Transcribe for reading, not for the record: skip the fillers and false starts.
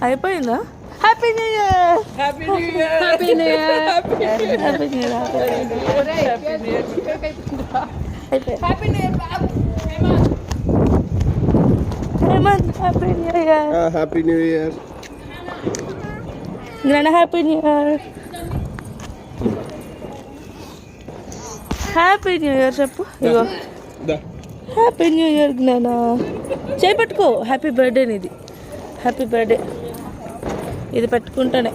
అయిపోయిందా? Happy new year. Happy new year. Happy new year. Happy new year. Happy new year బాబు. Hemanth happy new year. Happy new year. Grand happy new year. Happy new year చెప్పు. ఇగో happy new year Gnana. చేపట్టుకో. Happy birthday నీది. Happy birthday. ఇది పెట్టుకుంటానే.